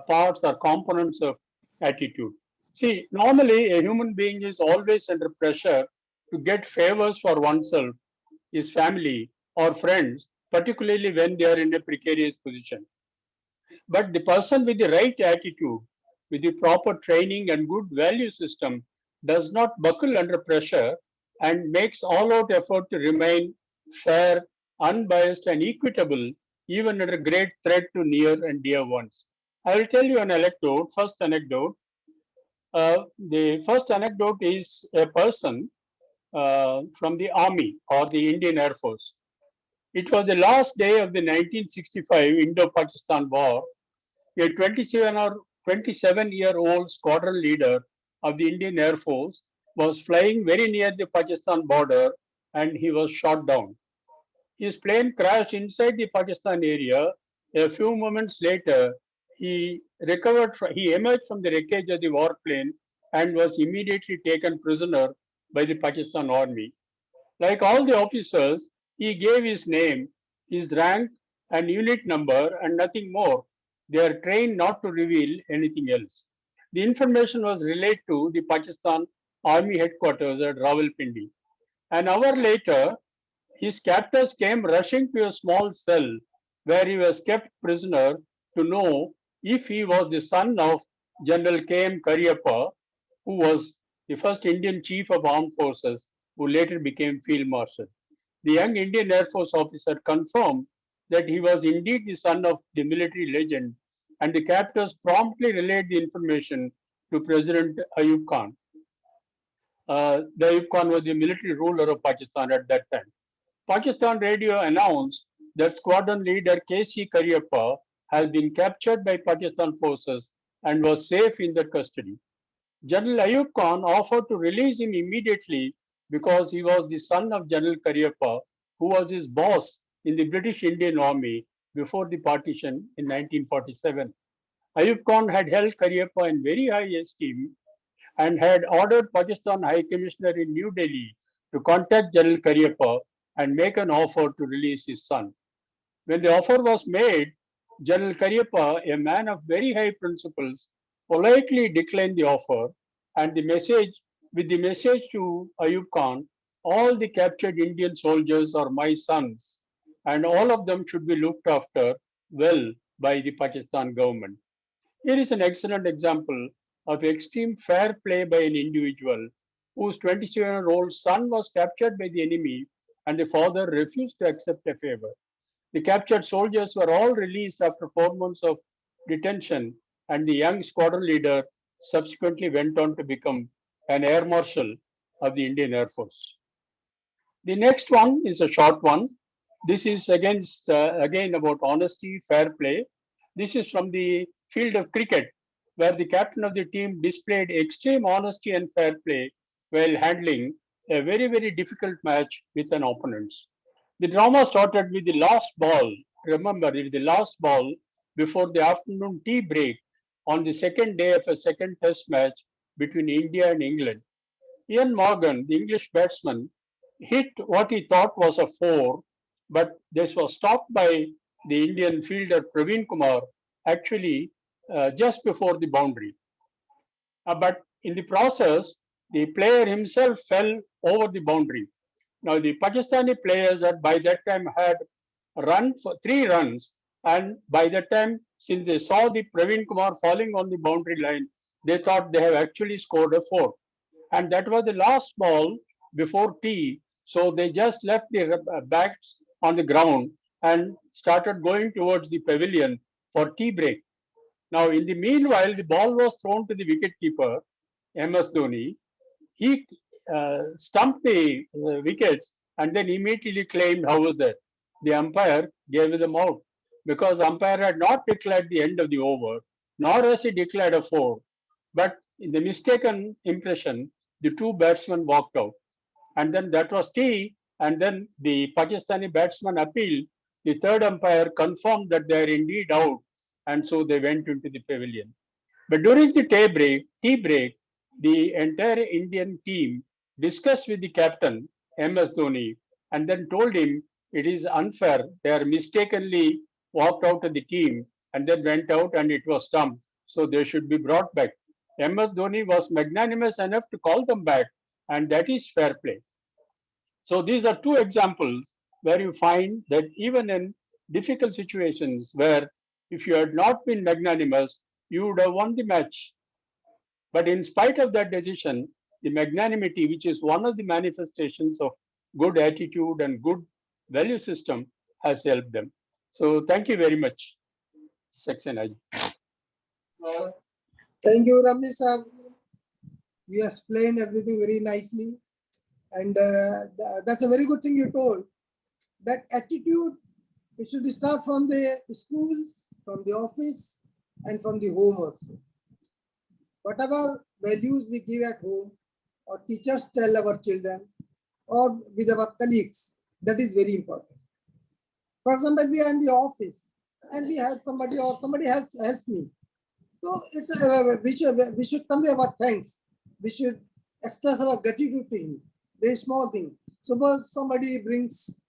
parts or components of attitude. See, normally a human being is always under pressure to get favors for oneself, his family, or friends, particularly when they are in a precarious position. But the person with the right attitude, with the proper training and good value system, does not buckle under pressure and makes all out effort to remain fair, unbiased, and equitable, even under great threat to near and dear ones. I will tell you an anecdote. First anecdote. The first anecdote is a person from the Army or the Indian Air Force. It was the last day of the 1965 Indo-Pakistan War. A 27-year-old squadron leader of the Indian Air Force was flying very near the Pakistan border and he was shot down. His plane crashed inside the Pakistan area. A few moments later, he emerged from the wreckage of the warplane and was immediately taken prisoner by the Pakistan Army. Like all the officers, he gave his name, his rank, and unit number, and nothing more. They are trained not to reveal anything else. The information was relayed to the Pakistan Army headquarters at Rawalpindi. An hour later, his captors came rushing to a small cell where he was kept prisoner to know if he was the son of General K.M. Cariappa, who was the first Indian Chief of Armed Forces, who later became Field Marshal. The young Indian Air Force officer confirmed that he was indeed the son of the military legend, and the captors promptly relayed the information to President Ayub Khan. The Ayub Khan was the military ruler of Pakistan at that time. Pakistan radio announced that squadron leader K.C. Cariappa has been captured by Pakistan forces and was safe in their custody. General Ayub Khan offered to release him immediately because he was the son of General Cariappa, who was his boss in the British Indian Army before the partition in 1947. Ayub Khan had held Cariappa in very high esteem and had ordered Pakistan High Commissioner in New Delhi to contact General Cariappa and make an offer to release his son. When the offer was made, General Cariappa, a man of very high principles, politely declined the offer and the message to Ayub Khan, all the captured Indian soldiers are my sons and all of them should be looked after well by the Pakistan government. Here is an excellent example of extreme fair play by an individual whose 27-year-old son was captured by the enemy and the father refused to accept a favor. The captured soldiers were all released after 4 months of detention, and the young squadron leader subsequently went on to become an air marshal of the Indian Air Force. The next one is a short one. This is again about honesty, fair play. This is from the field of cricket, where the captain of the team displayed extreme honesty and fair play while handling a very, very difficult match with an opponent. The drama started with the last ball. Remember, it is the last ball before the afternoon tea break on the second day of a second test match between India and England. Ian Morgan, the English batsman, hit what he thought was a four, but this was stopped by the Indian fielder Praveen Kumar actually just before the boundary. But in the process, the player himself fell over the boundary. Now, the Pakistani players had by that time had run for 3 runs, and by that time, since they saw the Praveen Kumar falling on the boundary line, they thought they have actually scored a 4. And that was the last ball before tea. So they just left the bats on the ground and started going towards the pavilion for tea break. Now, in the meanwhile, the ball was thrown to the wicketkeeper, MS Dhoni. He stumped the wickets and then immediately claimed, how was that? The umpire gave them out because umpire had not declared the end of the over, nor has he declared a 4. But in the mistaken impression, the 2 batsmen walked out. And then that was tea. And then the Pakistani batsman appealed. The 3rd umpire confirmed that they are indeed out. And so they went into the pavilion. But during the tea break, the entire Indian team discussed with the captain, MS Dhoni, and then told him it is unfair. They are mistakenly walked out of the team and then went out and it was stumped. So they should be brought back. MS Dhoni was magnanimous enough to call them back, and that is fair play. So these are 2 examples where you find that even in difficult situations where if you had not been magnanimous, you would have won the match. But in spite of that decision, the magnanimity, which is one of the manifestations of good attitude and good value system, has helped them. So thank you very much, Saxena. Thank you, Ramesh sir. You explained everything very nicely. And that's a very good thing you told. That attitude, it should start from the schools, from the office, and from the home also. Whatever values we give at home, or teachers tell our children, or with our colleagues, that is very important. For example, we are in the office and we help somebody or somebody helps me. So it's we should convey our thanks. We should express our gratitude to him. Very small thing. Suppose somebody brings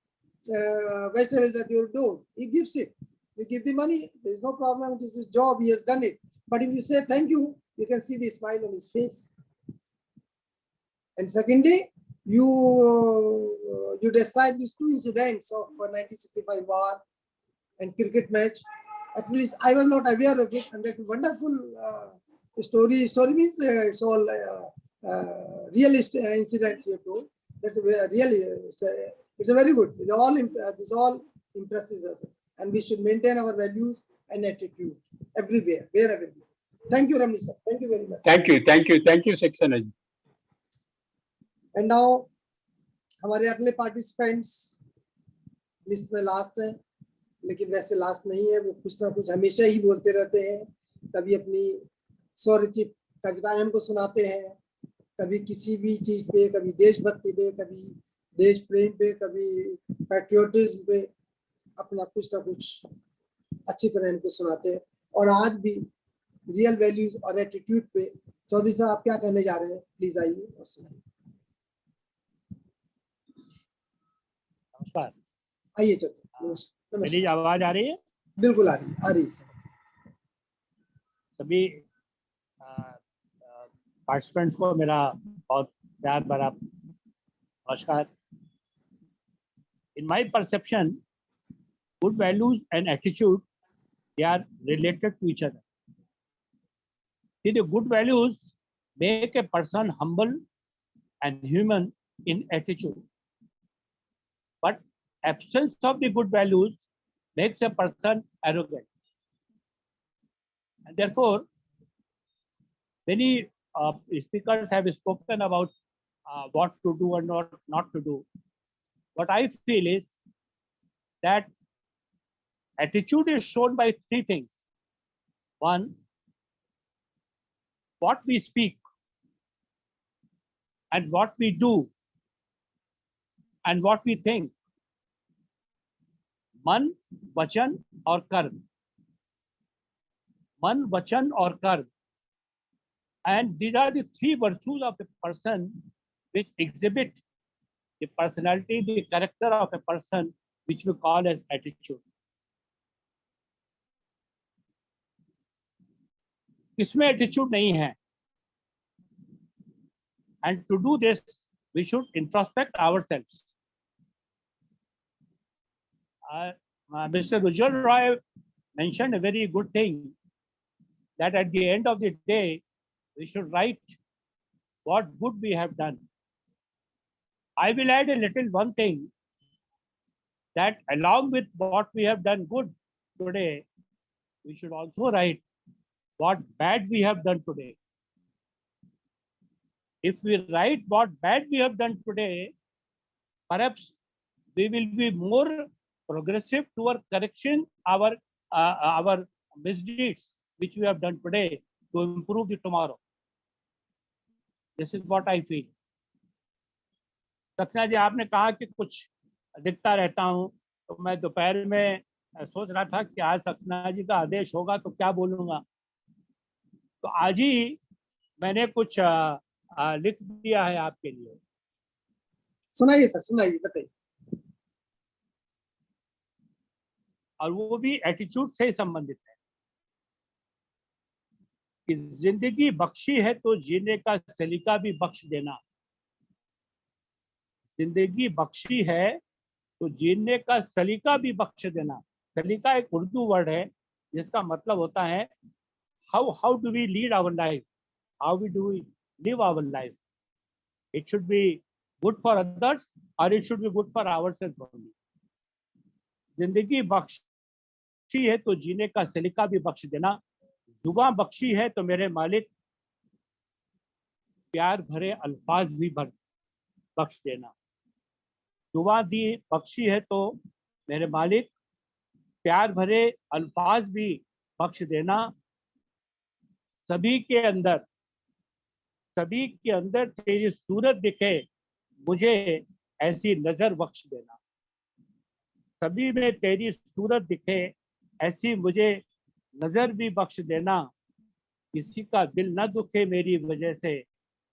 vegetables at your door, he gives it. You give the money, there is no problem. This is his job, he has done it. But if you say thank you, you can see the smile on his face. And secondly, you describe these 2 incidents of 1965 war and cricket match. At least I was not aware of it, and that's a wonderful story. Story means it's all real incidents you told. That's really it's a very good. This all impresses us, and we should maintain our values and attitude everywhere, wherever. Thank you, Ramesh sir. Thank you very much. Thank you, Saxena. And now, हमारे अगले participants list में last है, लेकिन वैसे last नहीं है. वो कुछ ना कुछ हमेशा ही बोलते रहते हैं. कभी अपनी स्वरचित कविताएं हमको सुनाते हैं, कभी किसी भी चीज पे, कभी देशभक्ति पे, कभी देश प्रेम पे, कभी पैट्रियोटिज्म पे अपना कुछ ना कुछ अच्छी तरह इनको सुनाते हैं। और आज भी रियल वैल्यूज और एटीट्यूड पे चौधरी साहब आप क्या कहने जा रहे हैं, प्लीज आइए और सुनाइए। नमस्कार। आइए चौधरी, मेरी नमस्कार। आवाज आ रही है? बिल्कुल आ रही है सर। सभी पार्टिसिपेंट्स को मेरा बहुत प्यार भरा नमस्कार। In my perception, good values and attitude, they are related to each other. See, the good values make a person humble and human in attitude, but absence of the good values makes a person arrogant. And therefore, many speakers have spoken about what to do and what not to do. What I feel is that attitude is shown by three things. One, what we speak and what we do and what we think. मन, वचन और कर्म. मन, वचन और कर्म. And these are the three virtues of a person which exhibit the personality, the character of a person, which we call as attitude. किसमें attitude नहीं है? And to do this, we should introspect ourselves. Mr. Ujjwal Roy mentioned a very good thing, that at the end of the day, we should write what good we have done. I will add a little one thing, that along with what we have done good today, we should also write what bad we have done today. If we write what bad we have done today, perhaps we will be more progressive toward correction our misdeeds which we have done today to improve the tomorrow. This is what I feel. Saxena ji, आपने कहा कि कुछ लिखता रहता हूँ, तो मैं दोपहर में सोच रहा था कि आज सक्सेना जी का आदेश होगा तो क्या बोलूँगा, तो आज ही मैंने कुछ लिख दिया है आपके लिए। सुनाइए सर, सुनाइए, बताइए। और वो भी एटीट्यूड से संबंधित है कि जिंदगी बख्शी है तो जीने का सलीका भी बख्श देना। जिंदगी बख्शी है तो जीने का सलीका भी बख्श देना। सलीका एक उर्दू वर्ड है जिसका मतलब होता है how do we lead our life, how we do we live our life. It should be good for others or it should be good for ourselves only. जिंदगी बख्शी है तो जीने का सलीका भी बख्श देना। जुबान बख्शी है तो मेरे मालिक प्यार भरे अल्फाज भी बख्श देना। जुबान दी बख्शी है तो मेरे मालिक प्यार भरे अल्फाज भी बख्श देना। सभी के अंदर तेरी सूरत दिखे मुझे ऐसी नजर बख्श देना। सभी में तेरी सूरत दिखे ऐसी मुझे नजर भी बख्श देना। किसी का दिल न दुखे मेरी वजह से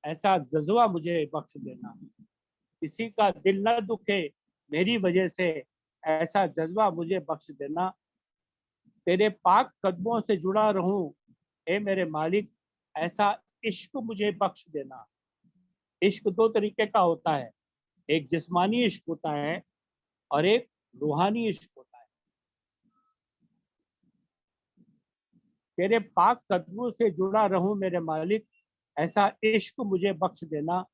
ऐसा जज्बा मुझे बख्श देना। किसी का दिल न दुखे मेरी वजह से ऐसा जज्बा मुझे बख्श देना। तेरे पाक कदमों से जुड़ा रहूं ए मेरे मालिक ऐसा इश्क मुझे बख्श देना। इश्क दो तरीके का होता है, एक जिस्मानी इश्क होता है और एक रूहानी इश्क होता है। तेरे पाक कदमों से जुड़ा रहूं मेरे मालिक ऐसा इश्क मुझे बख्श देना।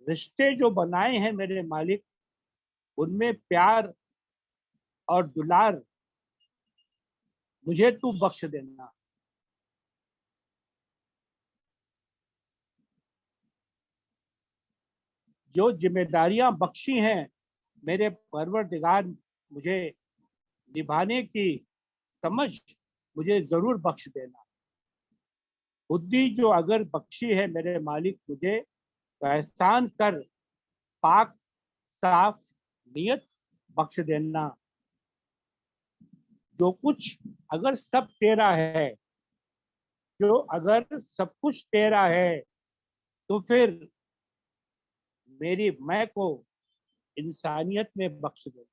रिश्ते जो बनाए हैं मेरे मालिक उनमें प्यार और दुलार मुझे तू बख्श देना। जो जिम्मेदारियां बख्शी हैं मेरे परवरदिगार मुझे निभाने की समझ मुझे जरूर बख्श देना। बुद्धि जो अगर बख्शी है मेरे मालिक मुझे तो एहसान कर पाक साफ नियत बख्श देना। जो कुछ अगर सब तेरा है, जो अगर सब कुछ तेरा है, तो फिर मेरी मैं को इंसानियत में बख्श दे।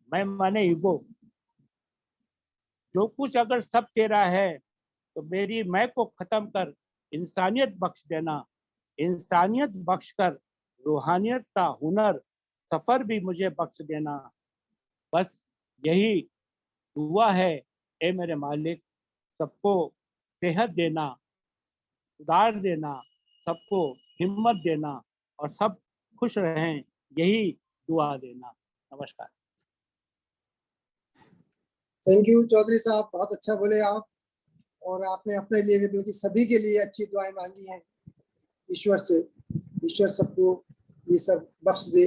मैं माने ईगो। जो कुछ अगर सब तेरा है, तो मेरी मैं को खत्म कर इंसानियत बख्श देना। इंसानियत बख्श कर रूहानियत का हुनर सफर भी मुझे बख्श देना। बस यही दुआ है ए मेरे मालिक, सबको सेहत देना, उदार देना, सबको हिम्मत देना और सब खुश रहें, यही दुआ देना। नमस्कार। थैंक यू चौधरी साहब, बहुत अच्छा बोले आप। और आपने अपने लिए बल्कि सभी के लिए अच्छी दुआएं मांगी हैं ईश्वर से। ईश्वर सबको ये सब बख्श दे।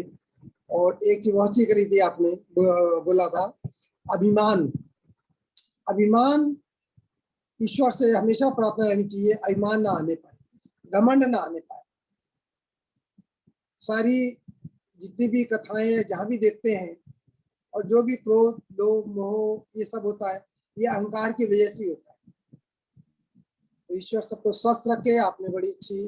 और एक चीज बहुत अच्छी करी थी आपने, बोला था अभिमान। अभिमान ईश्वर से हमेशा प्रार्थना रहनी चाहिए, अभिमान ना आने पाए, घमंड ना आने पाए। सारी जितनी भी कथाएं हैं जहां भी देखते हैं, और जो भी क्रोध लोभ मोह ये सब होता है, ये अहंकार की वजह से होता है। तो ईश्वर सबको स्वस्थ रखे। आपने बड़ी अच्छी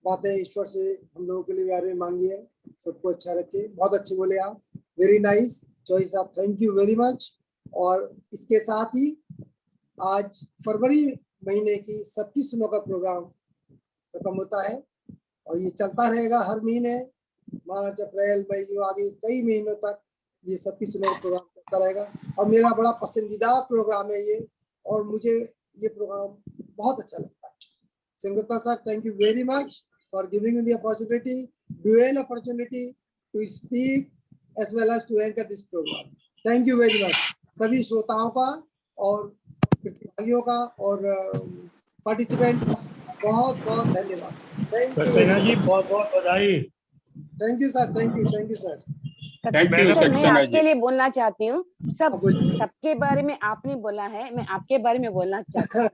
बातें ईश्वर से हम लोगों के लिए बारे में मांगी है। सबको अच्छा रखे। बहुत अच्छे बोले आप, वेरी नाइस चॉइस साहब, थैंक यू वेरी मच। और इसके साथ ही आज फरवरी महीने की सबकी सुनो का प्रोग्राम खत्म होता है, और ये चलता रहेगा हर महीने, मार्च अप्रैल मई जो आगे कई महीनों तक ये सबकी सुनो का प्रोग्राम चलता रहेगा। और मेरा बड़ा पसंदीदा प्रोग्राम है ये, और मुझे ये प्रोग्राम बहुत अच्छा लगता है। Sengupta sir, thank you very much for giving me the opportunity, dual opportunity to speak as well as to anchor this programme. Thank you very much सभी श्रोताओं का और प्रतिभागियों का और पार्टिसिपेंट्स का बहुत बहुत धन्यवाद। Thank you very Saxena ji, much. बहुत बहुत बधाई। Thank you sir, thank you sir. Thank you sir, मैं सक्सेना आपके जी। लिए बोलना चाहती हूँ। अब बोलिए। सबके बारे में आपने बोला है, मैं आपके बारे में बोलना चाहती हूँ।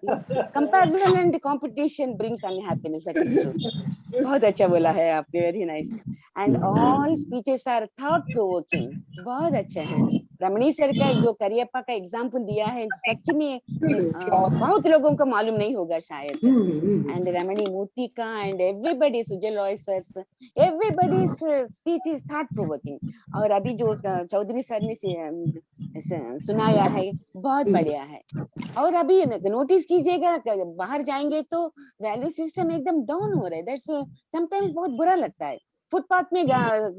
Comparison and competition brings unhappiness, that is true. बहुत अच्छा बोला है आपने, very nice. And all speeches are thought provoking, बहुत अच्छा है। रमणी सर का जो करियप्पा का एग्जाम्पल दिया है, सच में बहुत लोगों को मालूम नहीं होगा शायद। एंड रमणी मूर्ति का and everybody, Sujal Roy sir, everybody speech is thought provoking. और अभी जो चौधरी सर ने सुनाया है, बहुत बढ़िया है। और अभी नोटिस कीजिएगा, बाहर जाएंगे तो वैल्यू सिस्टम एकदम डाउन हो रहा है। दैट्स समटाइम्स बहुत बुरा लगता है। फुटपाथ में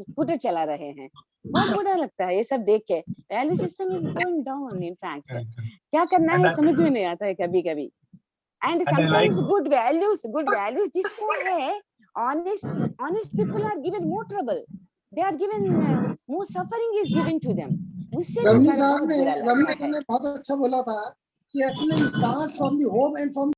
स्कूटर चला रहे हैं, बहुत बुरा लगता है ये सब देख के। Value system is going down. In fact क्या करना है समझ में नहीं आता है कभी कभी। एंड समटाइम्स गुड वैल्यूज जिसको है, honest people are given more trouble, they are given more suffering is given to them. उससे रमणी बहुत साहब बुरा लगता ने है। बहुत अच्छा बोला था कि actually start from the home and from